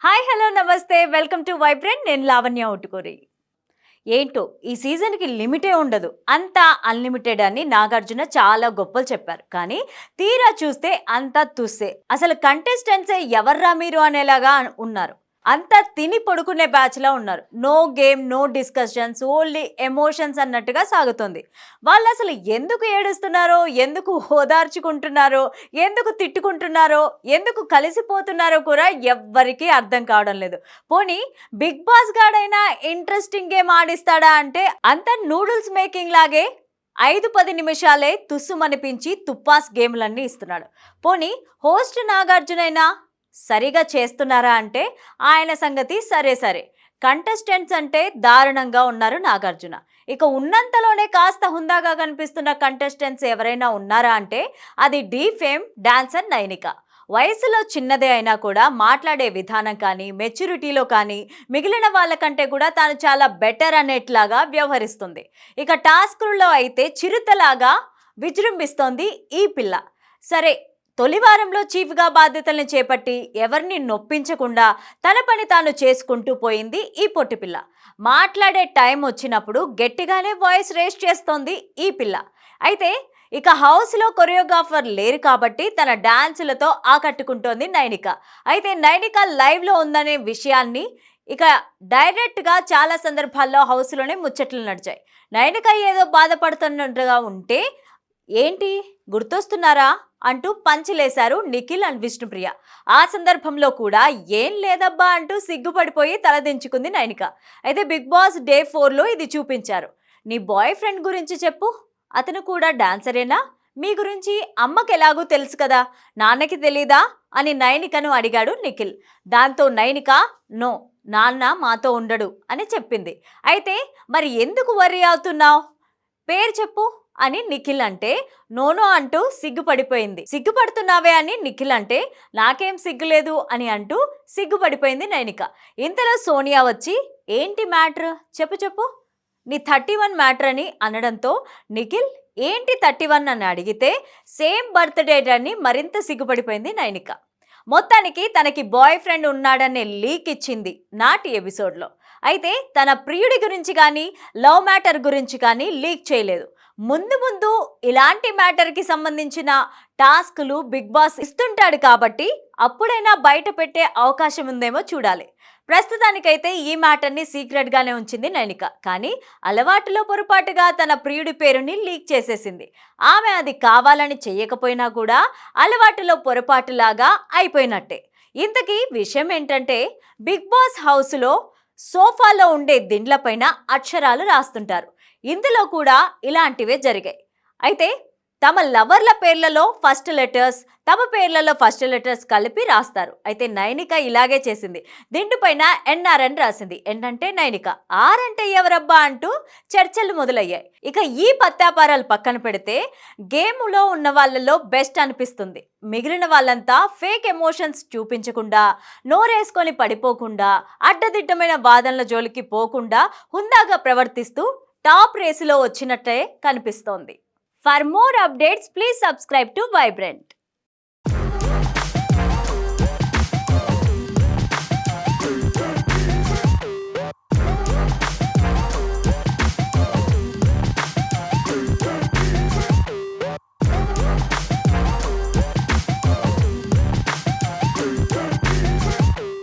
Hi hello నమస్తే welcome to vibrant. నేను లావణ్య ఉట్టుకూరి. ఏంటో ఈ సీజన్కి లిమిటే ఉండదు, అంతా అన్లిమిటెడ్ అని నాగార్జున చాలా గొప్పలు చెప్పారు. కానీ తీరా చూస్తే అంతా తుస్సే. అసలు కంటెస్టెంట్సే ఎవర్రా మీరు అనేలాగా ఉన్నారు. అంతా తిని పడుకునే బ్యాచ్లా ఉన్నారు. No game, no discussions, only emotions అన్నట్టుగా సాగుతుంది. వాళ్ళు అసలు ఎందుకు ఏడుస్తున్నారో, ఎందుకు ఓదార్చుకుంటున్నారో, ఎందుకు తిట్టుకుంటున్నారో, ఎందుకు కలిసిపోతున్నారో కూడా ఎవ్వరికీ అర్థం కావడం లేదు. పోనీ బిగ్ బాస్ గాడైనా ఇంట్రెస్టింగ్ గేమ్ ఆడిస్తాడా అంటే అంత నూడిల్స్ మేకింగ్ లాగే 5-10 నిమిషాలే తుస్సుమనిపించి తుప్పాస్ గేమ్లన్నీ ఇస్తున్నాడు. పోనీ హోస్ట్ నాగార్జునైనా సరిగా చేస్తున్నారా అంటే ఆయన సంగతి సరే సరే. కంటెస్టెంట్స్ అంటే దారుణంగా ఉన్నారు నాగార్జున. ఇక ఉన్నంతలోనే కాస్త హుందాగా కనిపిస్తున్న కంటెస్టెంట్స్ ఎవరైనా ఉన్నారా అంటే అది డీ ఫేమ్ డాన్సర్ నైనిక. వయసులో చిన్నదే అయినా కూడా మాట్లాడే విధానం కానీ, మెచ్యూరిటీలో కానీ మిగిలిన వాళ్ళకంటే కూడా తాను చాలా బెటర్ అనేట్లాగా వ్యవహరిస్తుంది. ఇక టాస్కుల్లో అయితే చిరుతలాగా విజృంభిస్తోంది ఈ పిల్ల. సరే, తొలి వారంలో చీఫ్గా బాధ్యతల్ని చేపట్టి ఎవరిని నొప్పించకుండా తన పని తాను చేసుకుంటూ పోయింది ఈ పొట్టిపిల్ల. మాట్లాడే టైం వచ్చినప్పుడు గట్టిగానే వాయిస్ రేస్ చేస్తోంది ఈ పిల్ల. అయితే ఇక హౌస్లో కొరియోగ్రాఫర్ లేరు కాబట్టి తన డాన్సులతో ఆకట్టుకుంటోంది నైనిక. అయితే నైనిక లైవ్లో ఉందనే విషయాన్ని ఇక డైరెక్ట్గా చాలా సందర్భాల్లో హౌస్లోనే ముచ్చట్లు నడిచాయి. నైనిక ఏదో బాధపడుతున్నట్టుగా ఉంటే ఏంటి గుర్తొస్తున్నారా అంటూ పంచిలేశారు నిఖిల్ అండ్ విష్ణుప్రియ. ఆ సందర్భంలో కూడా ఏం లేదబ్బా అంటూ సిగ్గుపడిపోయి తలదించుకుంది నైనిక. అయితే బిగ్ బాస్ డే 4లో ఇది చూపించారు. నీ బాయ్ ఫ్రెండ్ గురించి చెప్పు, అతను కూడా డాన్సరేనా? మీ గురించి అమ్మకి ఎలాగూ తెలుసు కదా, నాన్నకి తెలీదా అని నైనికను అడిగాడు నిఖిల్. దాంతో నైనిక నో, నాన్న మాతో ఉండడు అని చెప్పింది. అయితే మరి ఎందుకు వర్రీ అవుతున్నావు, పేరు చెప్పు అని నిఖిల్ అంటే నోనో అంటూ సిగ్గుపడిపోయింది. సిగ్గుపడుతున్నావే అని నిఖిల్ అంటే నాకేం సిగ్గులేదు అని అంటూ సిగ్గుపడిపోయింది నైనిక. ఇంతలో సోనియా వచ్చి ఏంటి మ్యాటర్ చెప్పు చెప్పు, నీ 31 మ్యాటర్ అని అనడంతో నిఖిల్ ఏంటి 31 అని అడిగితే సేమ్ బర్త్డే అని మరింత సిగ్గుపడిపోయింది నైనిక. మొత్తానికి తనకి బాయ్ ఫ్రెండ్ ఉన్నాడనే లీక్ ఇచ్చింది నాటి ఎపిసోడ్లో. అయితే తన ప్రియుడి గురించి కానీ లవ్ మ్యాటర్ గురించి కానీ లీక్ చేయలేదు. ముందు ముందు ఇలాంటి మ్యాటర్కి సంబంధించిన టాస్కులు బిగ్ బాస్ ఇస్తుంటాడు కాబట్టి అప్పుడైనా బయట పెట్టే అవకాశం ఉందేమో చూడాలి. ప్రస్తుతానికైతే ఈ మ్యాటర్ని సీక్రెట్గానే ఉంచింది నైనిక. కానీ అలవాటులో పొరపాటుగా తన ప్రియుడి పేరుని లీక్ చేసేసింది. ఆమె అది కావాలని చెయ్యకపోయినా కూడా అలవాటులో పొరపాటులాగా అయిపోయినట్టే. ఇంతకీ విషయం ఏంటంటే బిగ్ బాస్ హౌస్లో సోఫాలో ఉండే దిండ్లపైన అక్షరాలు రాస్తుంటారు. ఇందులో కూడా ఇలాంటివే జరిగాయి. అయితే తమ లవర్ల పేర్లలో ఫస్ట్ లెటర్స్, తమ పేర్లలో ఫస్ట్ లెటర్స్ కలిపి రాస్తారు. అయితే నైనిక ఇలాగే చేసింది. దిండుపైన ఎన్ఆర్ అని రాసింది. ఎన్ అంటే నైనిక, ఆర్ అంటే ఎవరబ్బా అంటూ చర్చలు మొదలయ్యాయి. ఇక ఈ పత్తాపారాలు పక్కన పెడితే గేమ్లో ఉన్న వాళ్ళలో బెస్ట్ అనిపిస్తుంది. మిగిలిన వాళ్ళంతా ఫేక్ ఎమోషన్స్ చూపించకుండా, నోరేసుకొని పడిపోకుండా, అడ్డదిడ్డమైన వాదనల జోలికి పోకుండా హుందాగా ప్రవర్తిస్తూ టాప్ రేసులో వచ్చినట్టే కనిపిస్తోంది. For more updates please subscribe to vibrant.